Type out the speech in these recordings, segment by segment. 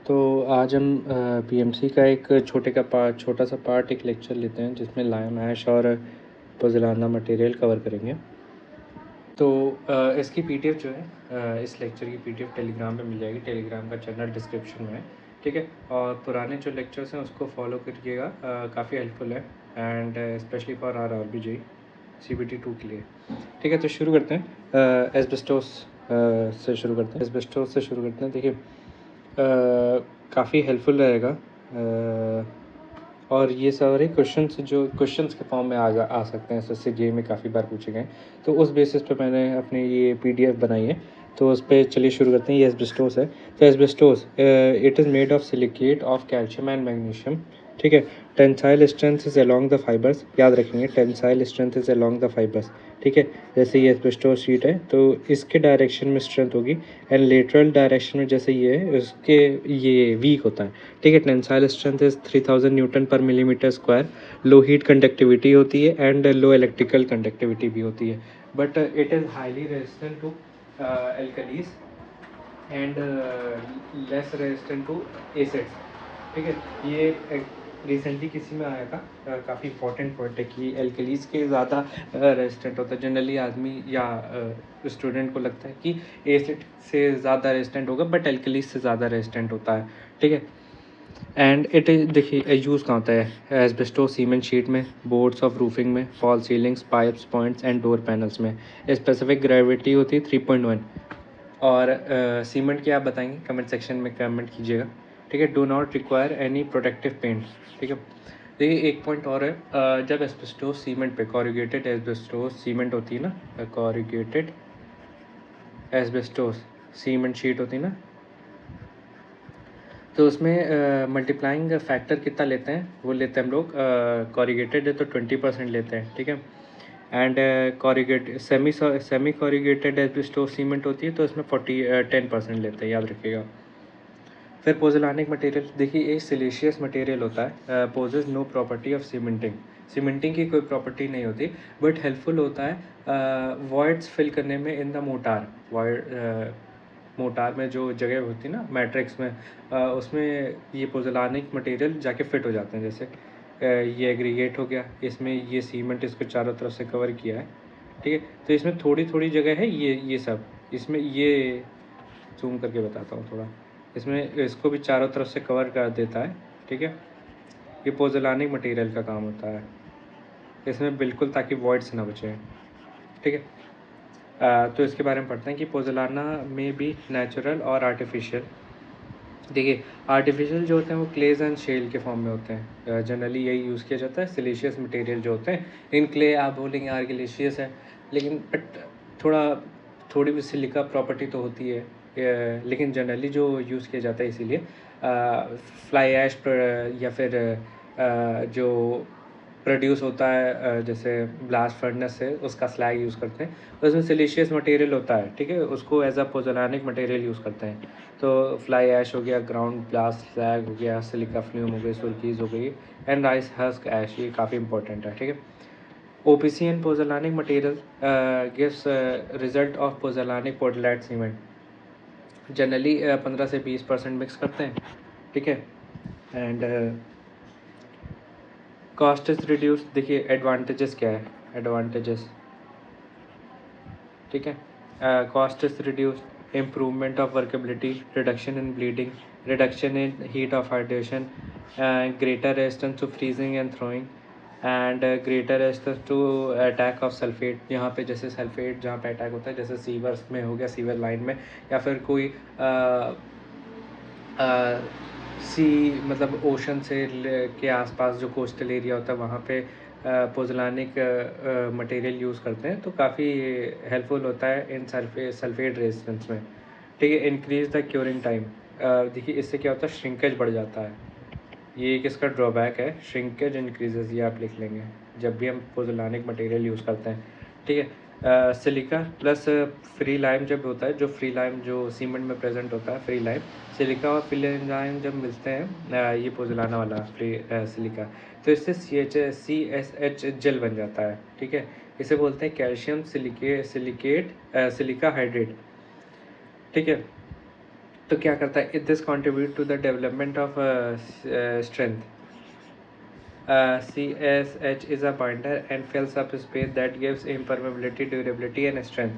तो आज हम पीएमसी का एक छोटा सा पार्ट एक लेक्चर लेते हैं जिसमें लाइम ऐश और पोज़ोलाना मटेरियल कवर करेंगे। तो इसकी पीडीएफ जो है इस लेक्चर की पीडीएफ टेलीग्राम पे मिल जाएगी। टेलीग्राम का चैनल डिस्क्रिप्शन में है, ठीक है। और पुराने जो लेक्चर्स हैं उसको फॉलो करिएगा, काफ़ी हेल्पफुल है and specially for R R B G CBT 2 के लिए, ठीक है। तो शुरू करते हैं एस्बेस्टोस से शुरू करते हैं। एस्बेस्टोस से शुरू करते हैं। देखिए काफ़ी हेल्पफुल रहेगा और ये सारे क्वेश्चंस के फॉर्म में आ सकते हैं। एसएससी जे में काफ़ी बार पूछे गए, तो उस बेसिस पे मैंने अपनी ये पीडीएफ बनाई है। तो उस पर चलिए शुरू करते हैं। ये एस्बेस्टोस है। तो asbestos it is made of silicate of calcium and magnesium, ठीक है। Tensile strength is along the fibres, याद रखेंगे tensile strength is along the fibres, ठीक है। जैसे ये एस्बेस्टोस शीट है तो इसके डायरेक्शन में स्ट्रेंथ होगी एंड लेटरल डायरेक्शन में जैसे ये है उसके ये वीक होता है, ठीक है। Tensile strength is 3000 newton per millimetre square. Low heat conductivity होती है एंड लो इलेक्ट्रिकल कंडक्टिविटी भी होती है, but it is highly resistant to alkalis and less resistant to acids, ठीक है। ये रिसेंटली किसी में आया था, काफ़ी इंपॉर्टेंट पॉइंट है कि एल्कलीज के ज़्यादा रेजिस्टेंट होता है। जनरली आदमी या स्टूडेंट को लगता है कि एसिड से ज़्यादा रेजिस्टेंट होगा, बट एल्कलीज से ज़्यादा रेजिस्टेंट होता है, ठीक है। एंड इट इज देखिए यूज़ कहाँ होता है एस्बेस्टोस सीमेंट शीट में, बोर्ड्स ऑफ रूफिंग में, fall ceilings, pipes, points and door panels में। स्पेसिफिक ग्रेविटी होती है 3.1। और सीमेंट की आप बताएंगे कमेंट सेक्शन में कमेंट कीजिएगा, ठीक है। Do not require any protective paint, ठीक है। देखिए एक पॉइंट और है, जब एस्बेस्टोस सीमेंट पे कॉरुगेटेड एस्बेस्टोस सीमेंट होती है ना, कॉरुगेटेड एस्बेस्टोस सीमेंट शीट होती है ना, तो उसमें मल्टीप्लाइंग फैक्टर कितना लेते हैं, वो लेते हैं हम लोग कॉरिगेटेड है तो 20% लेते हैं, ठीक है। And corrugate semi corrugated asbestos cement होती है तो इसमें 10% लेते हैं, याद रखिएगा। फिर पोज़ोलानिक मटेरियल, देखिए एक सिलिशियस मटेरियल होता है, possesses no property of cementing. Cementing की कोई प्रॉपर्टी नहीं होती, बट हेल्पफुल होता है वॉइड्स फिल करने में इन द मोटार। मोटार में जो जगह होती है ना मैट्रिक्स में, उसमें ये पोज़ोलानिक मटेरियल जाके फिट हो जाते हैं। जैसे ये एग्रीगेट हो गया, इसमें ये सीमेंट इसको चारों तरफ से कवर किया है, ठीक है। तो इसमें थोड़ी थोड़ी जगह है, ये सब इसमें ये जूम करके बताता हूँ थोड़ा, इसमें इसको भी चारों तरफ से कवर कर देता है, ठीक है। ये पोज़ोलानिक मटेरियल का काम होता है इसमें बिल्कुल, ताकि वॉइड्स ना बचे, ठीक है। तो इसके बारे में पढ़ते हैं कि पोज़ोलाना में भी नेचुरल और आर्टिफिशियल। देखिए आर्टिफिशियल जो होते हैं वो क्लेज एंड शेल के फॉर्म में होते हैं, जनरली यही यूज़ किया जाता है। सिलिशियस मटेरियल जो होते हैं, इन क्ले आप बोलेंगे आर्गिलिशियस है, लेकिन बट थोड़ी भी सिलिका प्रॉपर्टी तो होती है, लेकिन जनरली जो यूज़ किया जाता है इसीलिए फ्लाई ऐश या फिर जो प्रोड्यूस होता है जैसे ब्लास्ट फर्नेस से उसका स्लैग यूज़ करते हैं, उसमें सिलिशियस मटेरियल होता है, ठीक है। उसको as a pozzolanic material use करते हैं। तो फ्लाई ऐश हो गया, ग्राउंड ब्लास्ट स्लैग हो गया, सिलिका फ्ल्यूम हो गई, सुर्खीज़ हो गई एंड राइस हस्क ऐश, ये काफ़ी इंपॉर्टेंट है, ठीक है। OPC and pozzolanic material gives result of pozzolanic Portland cement. Generally 15 से 20% मिक्स करते हैं, ठीक है। And cost is reduce. देखिए एडवांटेजेस क्या है, एडवांटेजेस, ठीक है। Cost is reduce, improvement of workability, reduction in bleeding, reduction in heat of hydration, greater resistance to freezing and throwing and greater resistance to attack of sulphate. यहाँ पे जैसे sulphate जहाँ पे अटैक होता है, जैसे सीवर्स में हो गया, सीवर लाइन में, या फिर कोई सी मतलब ओशन से के आसपास जो कोस्टल एरिया होता है वहाँ पे पोज़ोलानिक मटेरियल यूज़ करते हैं, तो काफ़ी हेल्पफुल होता है इन सल्फेट रेजिस्टेंस में, ठीक है। इंक्रीज द क्योरिंग टाइम, देखिए इससे क्या होता है, श्रिंकेज बढ़ जाता है। ये एक इसका ड्रॉबैक है, श्रिंकेज इंक्रीजेज, ये आप लिख लेंगे जब भी हम पोज़ोलानिक मटेरियल यूज़ करते हैं, ठीक है। सिलिका प्लस फ्री लाइम जब होता है, जो फ्री लाइम जो सीमेंट में प्रेजेंट होता है, फ्री लाइम, सिलिका और फ्री लाइम जब मिलते हैं, ये पोज़ोलाना वाला फ्री सिलिका, तो इससे CSH जेल बन जाता है, ठीक है। इसे बोलते हैं कैल्शियम सिलिकेट सिलिका हाइड्रेट, ठीक है। तो क्या करता है, this contribute to the development of strength. CSH is a binder and fills up space that gives impermeability, durability and strength.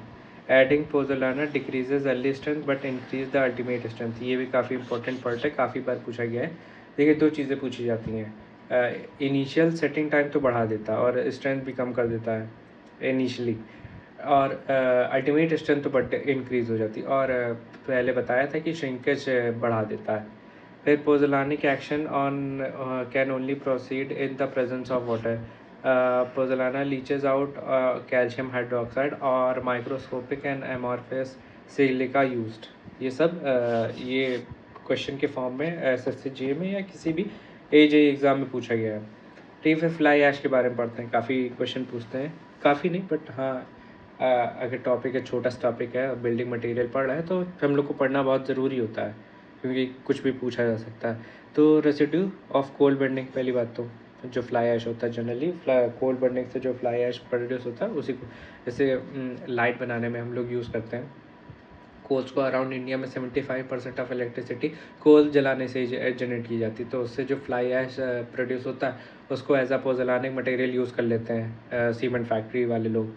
Adding pozzolana decreases early strength but increase the ultimate strength. ये भी काफ़ी important point है, काफ़ी बार पूछा गया है. देखिए दो चीज़ें पूछी जाती हैं. इनिशियल सेटिंग टाइम तो बढ़ा देता है और स्ट्रेंथ भी कम कर देता है इनिशियली, और अल्टीमेट स्ट्रेंथ तो बट इंक्रीज़ हो जाती है, और पहले बताया था कि श्रिंकेज बढ़ा देता है. फिर pozzolanic action on can only proceed in the presence of water. Pozzolana leaches out calcium hydroxide और microscopic and amorphous silica used. ये सब ये क्वेश्चन के फॉर्म में SSC में या किसी भी AJE एग्ज़ाम में पूछा गया है. ठीक है, फिर फ्लाई ऐश के बारे में पढ़ते हैं. काफ़ी क्वेश्चन पूछते हैं, काफ़ी नहीं बट हाँ, अगर टॉपिक है, छोटा सा टॉपिक है, बिल्डिंग मटेरियल पढ़ रहा है तो हम लोग को पढ़ना बहुत ज़रूरी होता है, क्योंकि कुछ भी पूछा जा सकता है. तो रेसिड्यू ऑफ कोल बर्निंग, पहली बात तो जो फ्लाई ऐश होता है, जनरली कोल बर्निंग से जो फ्लाई ऐश प्रोड्यूस होता है उसी को जैसे लाइट बनाने में हम लोग यूज़ करते हैं. कोल्स को अराउंड इंडिया में 75% ऑफ इलेक्ट्रिसिटी कोल जलाने से जनरेट की जाती है. तो उससे जो फ्लाई ऐश प्रोड्यूस होता है उसको as a pozzolanic material use कर लेते हैं सीमेंट फैक्ट्री वाले लोग.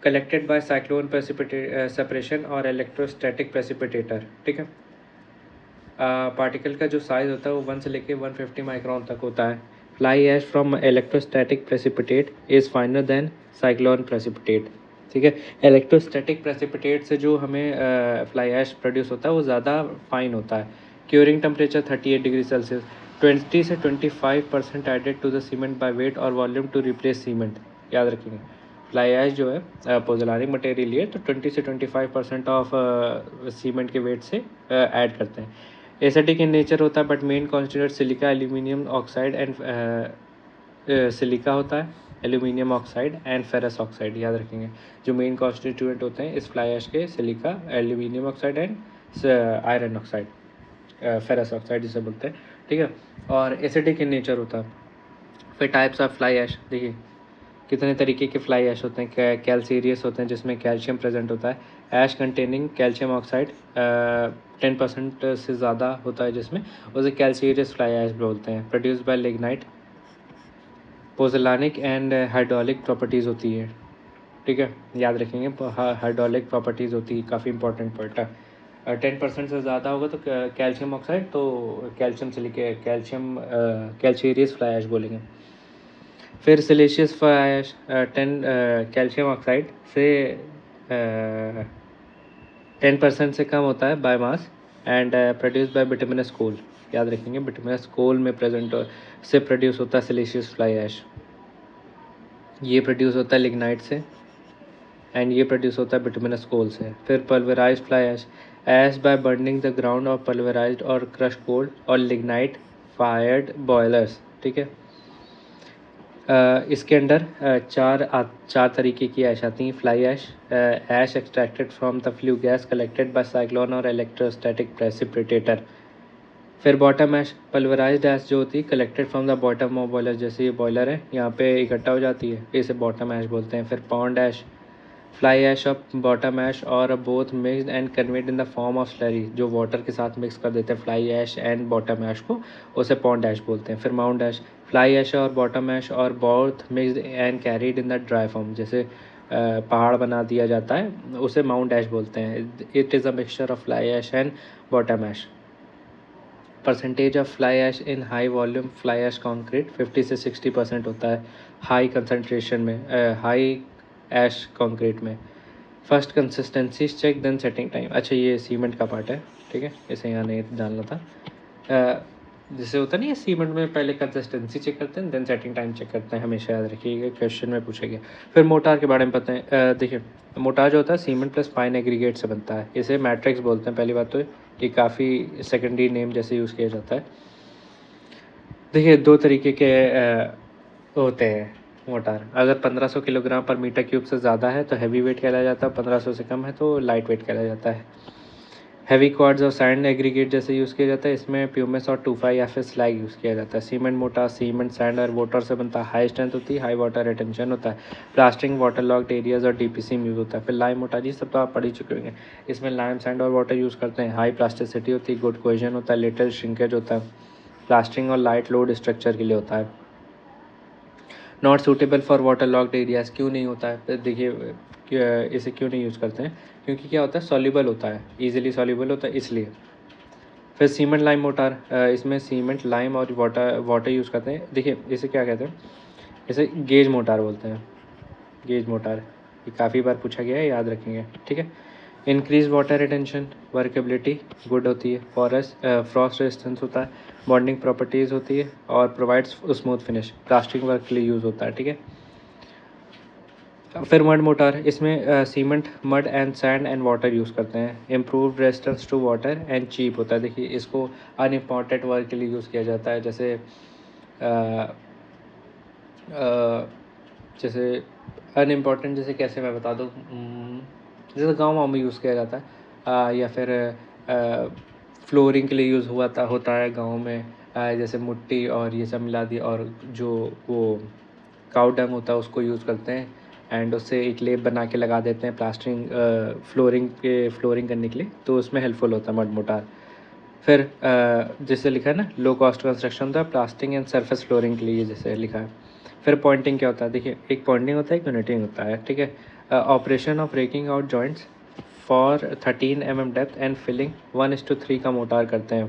कलेक्टेड बाय साइक्लोन सेपरेशन और इलेक्ट्रोस्टैटिक प्रेसिपिटेटर. ठीक है, पार्टिकल का जो साइज़ होता है वो 1 से लेके 150 माइक्रोन तक होता है. Fly ash from electrostatic precipitate is finer than cyclone precipitate. ठीक है, इलेक्ट्रोस्टैटिक प्रेसिपिटेट से जो हमें फ्लाई ऐश प्रोड्यूस होता है वो ज़्यादा फाइन होता है. Curing temperature 38 degree Celsius. 20 से 25% added to the cement by weight और वॉल्यूम टू रिप्लेस सीमेंट. याद रखेंगे, फ्लाई ऐश जो है पोज़ोलानिक मटेरियल है, तो 20 से 25% ऑफ सीमेंट के वेट से ऐड करते हैं. एसिडिक इन नेचर होता है but main constituent silica, aluminium oxide and silica होता है, aluminium oxide and ferrous oxide. याद रखेंगे, जो मेन कॉन्स्टिट्यूएंट होते हैं इस फ्लाई ऐश के, silica, aluminium oxide and iron oxide, ferrous oxide जिसे बोलते हैं. ठीक है, और एसिडिक इन नेचर होता है. फिर टाइप्स ऑफ फ्लाई ऐश, देखिए कितने तरीके के फ्लाई ऐश होते हैं. कैल्सीरियस होते हैं जिसमें कैल्शियम प्रेजेंट होता है. ऐश कंटेनिंग कैल्शियम ऑक्साइड 10% से ज़्यादा होता है जिसमें, उसे कैल्सीरियस फ्लाई ऐश बोलते हैं. Produce by lignite. Pozzolanic and hydraulic properties होती है. ठीक है, याद रखेंगे, हाइड्रोलिक प्रॉपर्टीज़ होती है, काफ़ी इंपॉर्टेंट पॉइंट है. 10% से ज़्यादा होगा तो कैल्शियम ऑक्साइड, तो कैल्शियम सिलिके कैल्सीरियस फ्लाई ऐश बोलेंगे. फिर siliceous fly ash 10 calcium oxide से 10% से कम होता है by mass and produce by bituminous coal. याद रखेंगे, बिटुमिनस कोल में प्रेजेंट से प्रोड्यूस होता है सिलिशियस फ्लाई ऐश. ये प्रोड्यूस होता है लिग्नाइट से एंड ये प्रोड्यूस होता है बिटुमिनस कोल से. फिर pulverised fly ash. Ash by burning the ground of pulverised और क्रश कोल और लिग्नाइट फायर्ड बॉयलर्स. ठीक है, इसके अंदर चार तरीके की ऐश आती हैं. Fly ash, ash extracted from the flue gas collected by cyclone और इलेक्ट्रोस्टैटिक प्रेसिपिटेटर. फिर बॉटम ऐश, पल्वराइज्ड ऐश जो होती है collected from the bottom of boiler. जैसे ये बॉयलर है, यहाँ पे इकट्ठा हो जाती है, इसे बॉटम ऐश बोलते हैं. फिर pond ash, fly ash of bottom ash और both mixed and conveyed in the form of slurry. जो वाटर के साथ मिक्स कर देते हैं fly ash and bottom ash को, उसे पॉन्ड ऐश बोलते हैं. फिर माउंट ऐश, फ्लाई ऐश और बॉटम ऐश और both mixed and carried in the dry form. जैसे पहाड़ बना दिया जाता है, उसे माउंट ऐश बोलते हैं. It is a mixture of fly ash and bottom ash. Percentage of fly ash in high volume fly ash concrete 50 से 60% होता है हाई कंसनट्रेशन में, हाई ऐश कॉन्क्रीट में. First consistency check then setting time. अच्छा, ये cement का part है, ठीक है, इसे यहाँ नहीं डालना था. जैसे होता नहीं है सीमेंट में, पहले कंसिस्टेंसी चेक करते हैं देन सेटिंग टाइम चेक करते हैं, हमेशा याद रखिएगा, क्वेश्चन में पूछा गया. फिर मोटार के बारे में पता है. देखिए, मोटार जो होता है सीमेंट प्लस फाइन एग्रीगेट से बनता है. इसे मैट्रिक्स बोलते हैं. पहली बात तो ये काफ़ी सेकेंडरी नेम जैसे यूज़ किया जाता है. देखिए, दो तरीके के होते हैं मोटार. अगर 1500 किलोग्राम पर मीटर क्यूब से ज़्यादा है तो हैवी वेट कहलाया जाता है, 1500 से कम है तो लाइट वेट कहलाया जाता है. हैवी क्वार्ट्ज और सैंड एग्रीगेट जैसे यूज़ किया जाता है, इसमें प्यूमिस और 2,5-FS स्लैग यूज़ किया जाता है। सीमेंट मोटा सीमेंट सैंड और वाटर से बनता है, हाई स्ट्रेंथ होती है, हाई वाटर रिटेंशन होता है, प्लास्टिंग वाटर लॉक्ड एरियाज और डीपीसी यूज़ होता है। फिर लाइम मोटा, जी सब तो आप पढ़ ही चुके होंगे। इसमें लाइम सैंड और वाटर यूज़ करते हैं, हाई प्लास्टिसिटी होती है, गुड कोहेजन होता है, लिटिल श्रिंकेज होता है, प्लास्टिंग और लाइट लोड स्ट्रक्चर के लिए होता है। Not suitable for water locked areas, क्यों नहीं होता है? देखिए इसे क्यों नहीं यूज़ करते हैं, क्योंकि क्या होता है, सॉल्युबल होता है, ईजिली सॉल्युबल होता है इसलिए। फिर सीमेंट लाइम मोटार, इसमें सीमेंट लाइम और वाटर यूज़ करते हैं। देखिए इसे क्या कहते हैं, इसे गेज मोटार बोलते हैं, गेज मोटार। ये काफ़ी बार पूछा गया है, याद रखेंगे, ठीक है। Increase water retention, workability good होती है, फ्रॉस्ट रेजिस्टेंस होता है, बॉन्डिंग प्रॉपर्टीज़ होती है और provides smooth finish, plastic work के लिए यूज़ होता है, ठीक है। फिर मड मोटार, इसमें cement mud and sand and water use करते हैं, improve resistance to water and cheap होता है। देखिए इसको अनइम्पॉर्टेंट वर्क के लिए यूज़ किया जाता है, जैसे जैसे अनइम्पॉर्टेंट, जैसे कैसे मैं बता दूँ, जैसे गाँव में यूज़ किया जाता है, या फिर फ्लोरिंग के लिए यूज़ होता है गाँव में, जैसे मिट्टी और ये सब मिला दी, और जो वो काऊ डंग होता है उसको यूज़ करते हैं, एंड उससे एक लेप बना के लगा देते हैं प्लास्टरिंग, फ्लोरिंग करने के लिए, तो उसमें हेल्पफुल होता है मड मोटार। फिर जैसे लिखा है ना, लो कॉस्ट कंस्ट्रक्शन होता है प्लास्टिंग एंड सरफेस फ्लोरिंग के लिए, जैसे लिखा है। फिर पॉइंटिंग क्या होता है, देखिए एक पॉइंटिंग होता है, एक यूनिटिंग होता है, ठीक है। Operation of breaking out joints for 13 mm depth and filling 1:3 का मोटार करते हैं।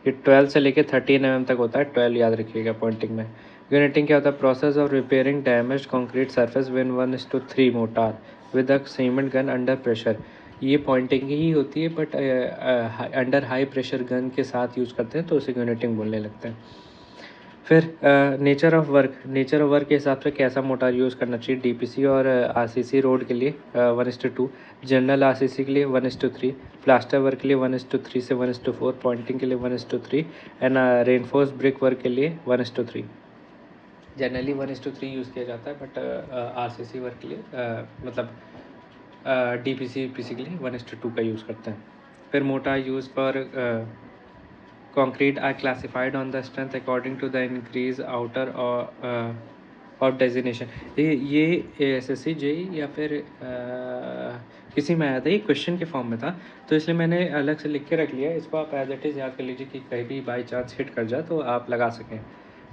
ये 12 से लेके 13 mm तक होता है, 12 याद रखिएगा पॉइंटिंग में। यूनिटिंग क्या होता है, process of repairing damage concrete surface win 1:3 motor with a cement gun under pressure. ये पॉइंटिंग ही होती है, but under high pressure gun के साथ यूज़ करते हैं, तो उसे यूनिटिंग बोलने लगते हैं। फिर नेचर ऑफ वर्क के हिसाब से कैसा मोटार यूज़ करना चाहिए, डीपीसी और आरसीसी रोड के लिए 1:2, जनरल आरसीसी के लिए 1:3, प्लास्टर वर्क के लिए 1:3 से 1:4, पॉइंटिंग के लिए 1:3 एंड रेनफोर्स ब्रिक वर्क के लिए 1:3। जनरली 1:3 यूज़ किया जाता है, बट आरसीसी वर्क के लिए मतलब डीपीसी पीसी के लिए 1:2 का यूज़ करते हैं। फिर motor use for concrete are classified on the strength according to the increase outer or designation। ये एसएससी जेई या फिर किसी में आया था, ये क्वेश्चन के फॉर्म में था, तो इसलिए मैंने अलग से लिख के रख लिया। इसको आप एज इट इज़ याद कर लीजिए कि कहीं भी बाई चांस हिट कर जाए तो आप लगा सकें,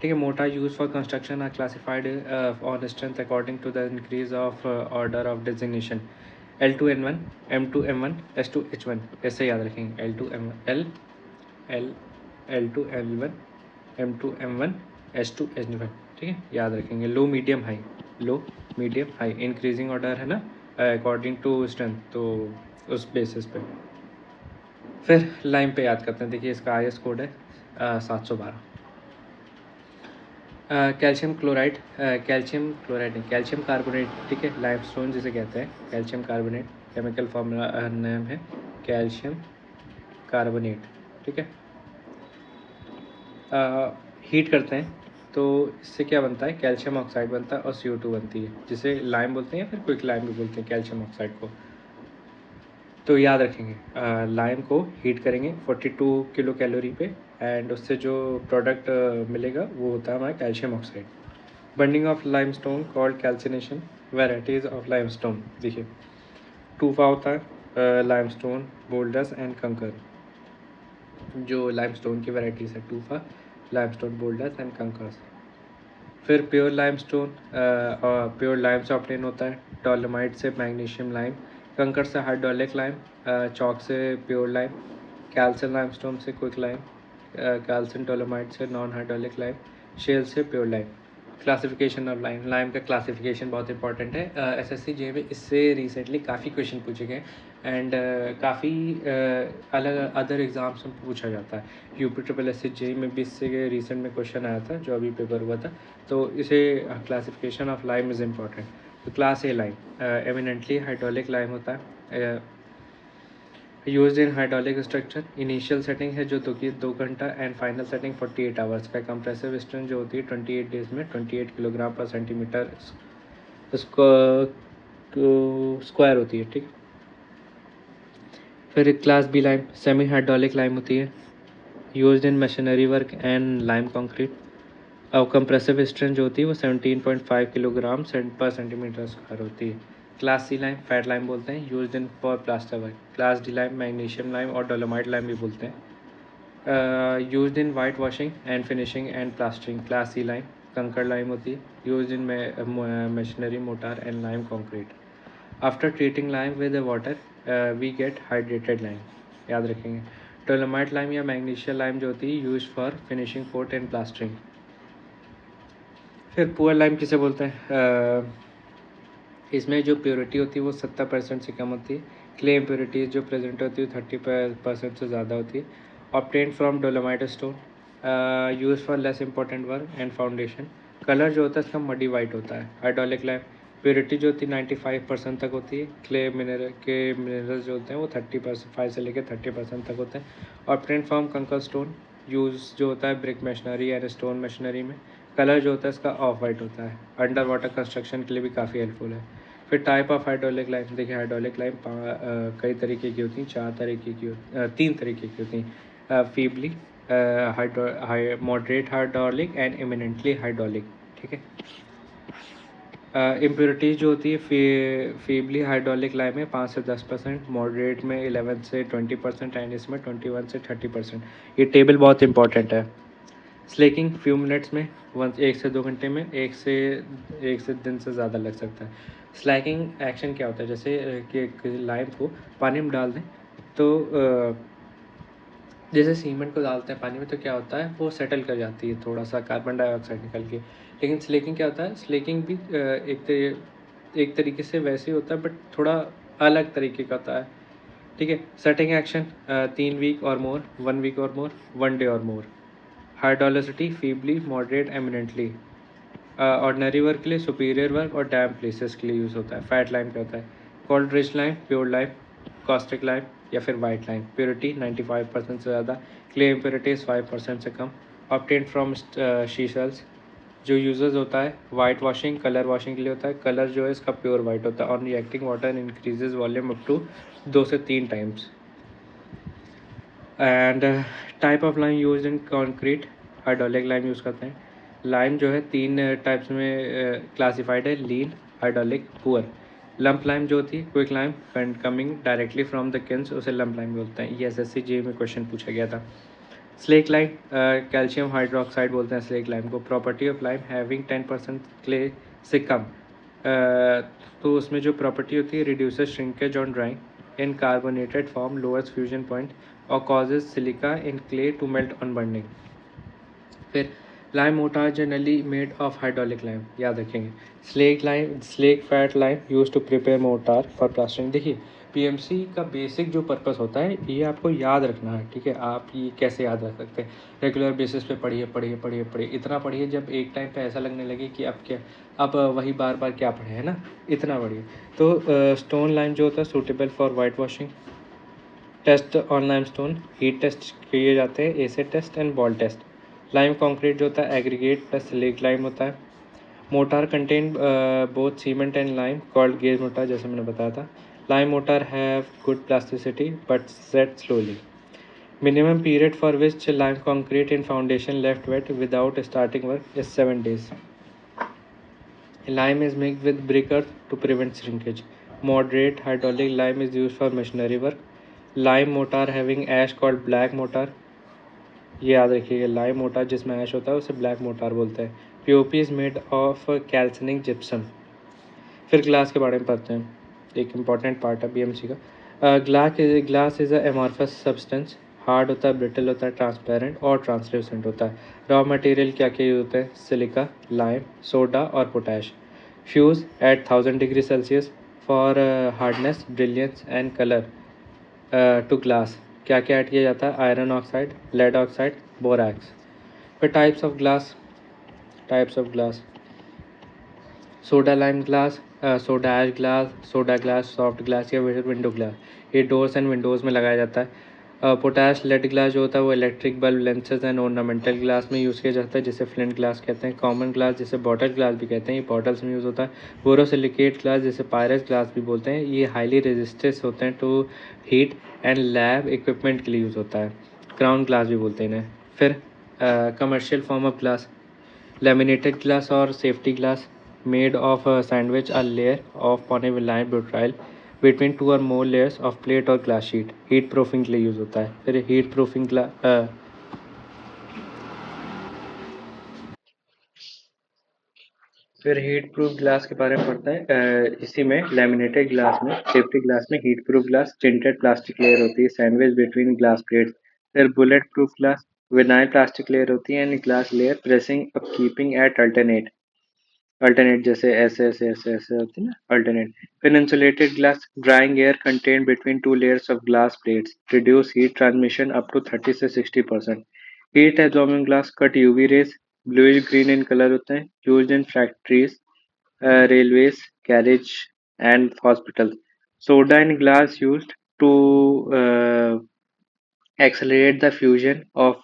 ठीक है। Mortar use for construction are classified on strength according to the increase of order of designation, L2N1, M2M1, S2H1, ऐसे याद रखेंगे, L2L1, M2M1, S2H1, ठीक है, याद रखेंगे। लो मीडियम हाई, लो मीडियम हाई, इंक्रीजिंग ऑर्डर है ना अकॉर्डिंग टू स्ट्रेंथ, तो उस बेसिस पे। फिर लाइम पे याद करते हैं, देखिए इसका IS कोड है 712। कैल्शियम क्लोराइड, नहीं, कैल्शियम कार्बोनेट, ठीक है, लाइमस्टोन जिसे कहते हैं, calcium carbonate, chemical formula name है कैल्शियम कार्बोनेट, ठीक है। हीट करते हैं तो इससे क्या बनता है, कैल्शियम ऑक्साइड बनता है और CO2 बनती है, जिसे लाइम बोलते हैं या फिर क्विक लाइम भी बोलते हैं कैल्शियम ऑक्साइड को। तो याद रखेंगे, लाइम को हीट करेंगे 42 किलो कैलोरी पे, एंड उससे जो प्रोडक्ट मिलेगा वो होता है हमारा calcium oxide. Burning of limestone called calcination, varieties of limestone, देखिए टूफा होता है, लाइमस्टोन, बोल्डर्स एंड कंकर, जो लाइमस्टोन की वेराइटीज़ है, TUFA, limestone, boulders and conquers. फिर प्योर लाइमस्टोन, प्योर लाइम से ऑब्टेन होता है, डोलोमाइट से मैग्नीशियम लाइम, कंकर से हाइड्रोलिक लाइम, चॉक से प्योर लाइम, कैल्शियम लाइमस्टोन से क्विक लाइम, कैल्शियम डोलोमाइट से नॉन हाइड्रोलिक लाइम, शेल से pure lime. Classification of lime का क्लासिफिकेशन बहुत इंपॉर्टेंट है, SSC जे में इससे रिसेंटली काफ़ी क्वेश्चन पूछे गए, एंड काफ़ी अलग अदर एग्ज़ाम्स में पूछा जाता है। UPSSC जे में भी इससे रिसेंट में क्वेश्चन आया था, जो अभी पेपर हुआ था, तो इसे classification of lime is important. तो class A lime eminently hydraulic lime होता है, use in hydraulic structure. Initial setting है जो 2 घंटा, एंड फाइनल सेटिंग 48 आवर्स का। कंप्रेसिव स्ट्रेंथ जो होती है 28 डेज में 28 किलोग्राम पर सेंटीमीटर स्क्वायर होती है, ठीक। फिर class B lime semi hydraulic lime होती है, used in machinery work and lime concrete. और कंप्रेसिव स्ट्रेंथ जो होती है वो 17.5 किलोग्राम पर सेंटीमीटर स्क्वायर होती है। Class C lime fat lime बोलते हैं, used in for plaster work. Class D lime magnesium lime और डोलोमाइट लाइम भी बोलते हैं, used in white washing and finishing and plastering. Class C lime kankar lime होती है, used in machinery mortar and lime concrete. After treating lime with water we get hydrated lime, याद रखेंगे। Dolomite lime या magnesium lime जो होती है use for finishing coat and plastering. फिर poor lime किसे बोलते हैं, इसमें जो प्योरिटी होती है वो 70% से कम होती है। क्ले इम्प्योरिटीज जो प्रेजेंट होती है 30% से ज़्यादा होती है। Obtain from dolomite stone, use for less important work and foundation. Colour जो होता है इसका मडी वाइट होता है। हाइड्रोलिक लाइम प्योरिटी जो होती है 95% तक होती है। क्ले मिनरल्स जो होते हैं वो 30% से लेकर 30% तक होते हैं। ऑब्टेन फ्रॉम कंकर स्टोन, यूज जो होता है brick machinery and stone machinery में। कलर जो होता है इसका ऑफ वाइट होता है। अंडर वाटर कंस्ट्रक्शन के लिए भी काफ़ी हेल्पफुल है। फिर टाइप ऑफ हाइड्रोलिक लाइम देखिए, हाइड्रोलिक लाइम कई तरीके की होती हैं, 3 तरीके की होती हैं। Feebly moderate hydraulic and eminently hydraulic, ठीक है। इम्प्योरिटीज़ जो होती है फीबली हाइड्रोलिक लाइम में 5 से 10%, मॉडरेट में 11 से 20% एंड इसमें 21 से 30%। ये टेबल बहुत इंपॉर्टेंट है। स्लेकिंग फ्यू मिनट्स में 1 से 2 घंटे में, एक से दिन से ज़्यादा लग सकता है। स्लैकिंग एक्शन क्या होता है, जैसे कि लाइम को पानी में डाल दें तो जैसे सीमेंट को डालते हैं पानी में तो क्या होता है वो सेटल कर जाती है, थोड़ा सा कार्बन डाइऑक्साइड निकल के। लेकिन स्लेकिंग क्या होता है, स्लेकिंग भी एक तरीके से वैसे ही होता है बट थोड़ा अलग तरीके का होता है, ठीक है। सेटिंग एक्शन 3 वीक और मोर, 1 वीक और मोर, 1 डे और more. Hydraulicity feebly moderate eminently, ordinary work के लिए, सुपीरियर वर्क और डैम प्लेसेस के लिए यूज़ होता है। फैट लाइम क्या होता है, cold rich lime, pure lime, caustic lime या फिर वाइट लाइम। प्योरिटी 95% से ज़्यादा, क्ले इम्प्योरिटीज 5% से कम। ऑब्टेन फ्रॉम शीशल्स, जो यूजेस होता है वाइट वॉशिंग, कलर वॉशिंग के लिए होता है। कलर जो है इसका प्योर वाइट होता है। On reacting water increases volume up to 2 से 3 times. And type of lime use in concrete, hydraulic lime use करते हैं। लाइम जो है 3 टाइप्स में क्लासिफाइड है, लीन, हाइड्रोलिक, पुअर। लंप लाइम जो होती है quick lime coming directly from the Keynes, उसे लंप लाइम बोलते हैं। ये SSC जी में क्वेश्चन पूछा गया था। स्लेक लाइम कैल्शियम हाइड्रोक्साइड बोलते हैं स्लेक लाइम को। Property of lime having 10% clay से कम, तो उसमें जो प्रॉपर्टी होती है reduces shrinkage on drying in carbonated form, lowers fusion point और causes silica in clay to melt on burning. फिर lime mortar generally made of hydraulic lime, याद रखेंगे। Slake fat lime use to prepare mortar for plastering. देखिए PMC का basic जो purpose होता है ये आपको याद रखना है, ठीक है। आप ये कैसे याद रख सकते हैं, रेगुलर बेसिस पे पढ़िए पढ़िए पढ़िए पढ़िए, इतना पढ़िए जब एक टाइम पे ऐसा लगने लगे कि अब वही बार बार क्या पढ़े, है ना, इतना पढ़िए। तो स्टोन लाइम जो होता है suitable for white washing. Test on lime stone, heat test किए जाते हैं, acid test and ball test. Lime concrete जो होता है एग्रीगेट प्लस स्लेक लाइम होता है। Mortar contain both cement and lime, called gauge mortar, जैसे मैंने बताया था। Lime mortar have good plasticity but set slowly. Minimum period for which lime concrete in foundation left wet without starting work is 7 days. Lime is mixed with brick earth to prevent shrinkage. Moderate hydraulic lime is used for machinery work. Lime mortar having ash called black mortar. ये याद रखिएगा, lime motor जिसमें ऐश होता है उसे black motor बोलते हैं। POP is made of calcining gypsum. फिर ग्लास के बारे में पढ़ते हैं, एक इम्पॉर्टेंट पार्ट है BMC का। Glass is a amorphous substance, hard होता है, ब्रिटल होता है, ट्रांसपेरेंट और ट्रांसल्यूसेंट होता है। रॉ मटेरियल क्या क्या यूज होता है, सिलिका, लाइम, सोडा और potash. Fuse at 1000 degree Celsius for hardness, brilliance and colour to glass. क्या क्या ऐड किया जाता है, iron oxide, lead oxide, borax. फिर types of glass, soda lime glass, soda ash glass, soda glass, soft glass या window glass. ये doors and windows में लगाया जाता है। पोटाश लेड ग्लास जो होता है वो electric bulb, lenses and ornamental glass में यूज़ किया जाता है, जिसे फ्लिंट ग्लास कहते हैं। कॉमन ग्लास जिसे बॉटल ग्लास भी कहते हैं, ये बॉटल्स में यूज़ होता है। बोरोसिलिकेट ग्लास जिसे पायरस ग्लास भी बोलते हैं, ये हाईली रेजिस्टेंस होते हैं to heat and lab equipment के लिए यूज़ होता है। क्राउन ग्लास भी बोलते हैं इन्हें। फिर commercial form of glass, laminated glass or safety glass made of a sandwich a layer of polyvinyl butyl between two or more layers of plate or glass sheet, heat proofing के लिए use होता है। फिर heat proofing फिर heat proof glass के बारे में पढ़ते हैं। इसी में लैमिनेटेड ग्लास में, सेफ्टी ग्लास में heat proof glass, tinted plastic layer होती है सैंडविच बिटवीन ग्लास प्लेट्स। फिर bullet proof glass, vinyl plastic layer होती है and glass layer pressing up keeping at alternate जैसे ऐसे ऐसे ऐसे ऐसे होती है ना, अल्टरनेट। फिर insulated glass, drying air contain between two layers of glass plates, reduce heat transmission up to 30 से 60%। Heat absorbing glass, cut UV rays, bluish green in colour होते हैं, used in factories, railways, carriage, and hospitals. Soda and glass used to accelerate the fusion of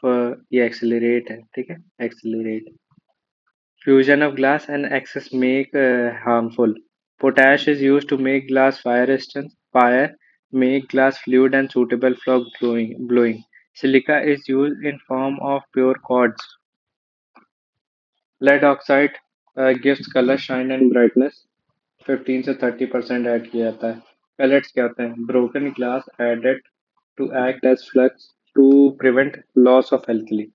ये accelerate है, ठीक है, accelerate fusion of glass and excess make harmful. Potash is used to make glass fire resistant. Fire make glass fluid and suitable for blowing. Silica is used in form of pure quartz. Lead oxide gives color, shine and brightness. 15 से 30% add किया जाता है। Pellets क्या होते हैं? Broken glass added to act as flux to prevent loss of healthily.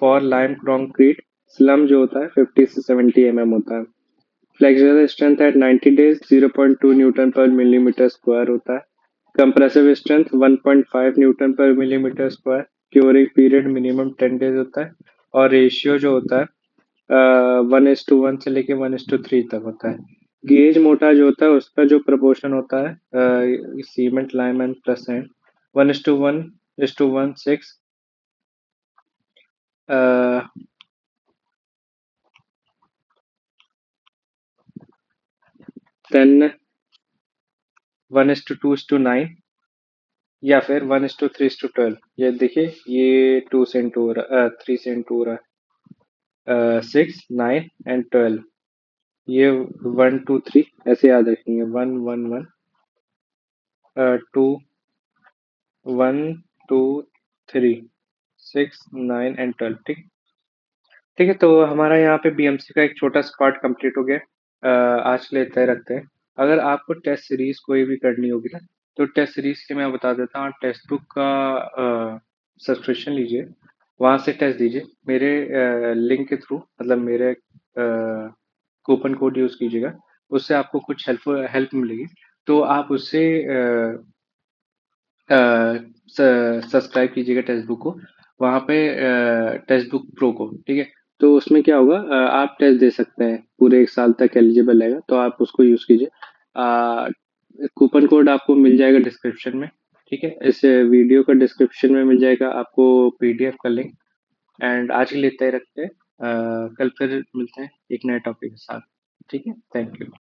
For lime concrete slump जो होता है 50 से 70 होता है। Flexural strength at 90 days 0.2 newton per millimetre square होता है। Compressive strength 1.5 newton per millimetre square. Curing period minimum 10 days होता है। और रेशियो जो होता है 1:1 से लेके 1:3 तक होता है। गेज मोटा जो होता है उसका जो प्रपोर्शन होता है cement lime and plus and 1:1:1:6 then 1:2:9 या फिर 1:3:12। ये देखिए ये 2 से 2 हो रहा 3 से 2 हो रहा है 6 9 एंड 12। ये 1 2 3 ऐसे याद रखेंगे 1 1 1 2 1 2 3 6 9 एंड 12। ठीक, ठीक है। तो हमारा यहाँ पे बीएमसी का एक छोटा सा पार्ट कंप्लीट हो गया। आज के लिए इतना ही रखते हैं। अगर आपको टेस्ट सीरीज कोई भी करनी होगी ना, तो टेस्ट सीरीज के मैं बता देता हूँ। टेक्स्ट बुक का सब्सक्रिप्शन लीजिए, वहाँ से टेस्ट दीजिए मेरे लिंक के थ्रू, मतलब मेरे कूपन कोड यूज़ कीजिएगा, उससे आपको कुछ हेल्प मिलेगी। तो आप उससे सब्सक्राइब कीजिएगा टेक्स्ट बुक को, वहाँ पे टेक्स्ट बुक प्रो को, ठीक है। तो उसमें क्या होगा आप टेस्ट दे सकते हैं, पूरे 1 साल तक एलिजिबल रहेगा, तो आप उसको यूज़ कीजिए। कूपन कोड आपको मिल जाएगा डिस्क्रिप्शन में, ठीक है। इस वीडियो का डिस्क्रिप्शन में मिल जाएगा आपको पीडीएफ का लिंक। एंड आज के लिए इतना ही रखते हैं। कल फिर मिलते हैं एक नए टॉपिक के साथ, ठीक है। Thank you.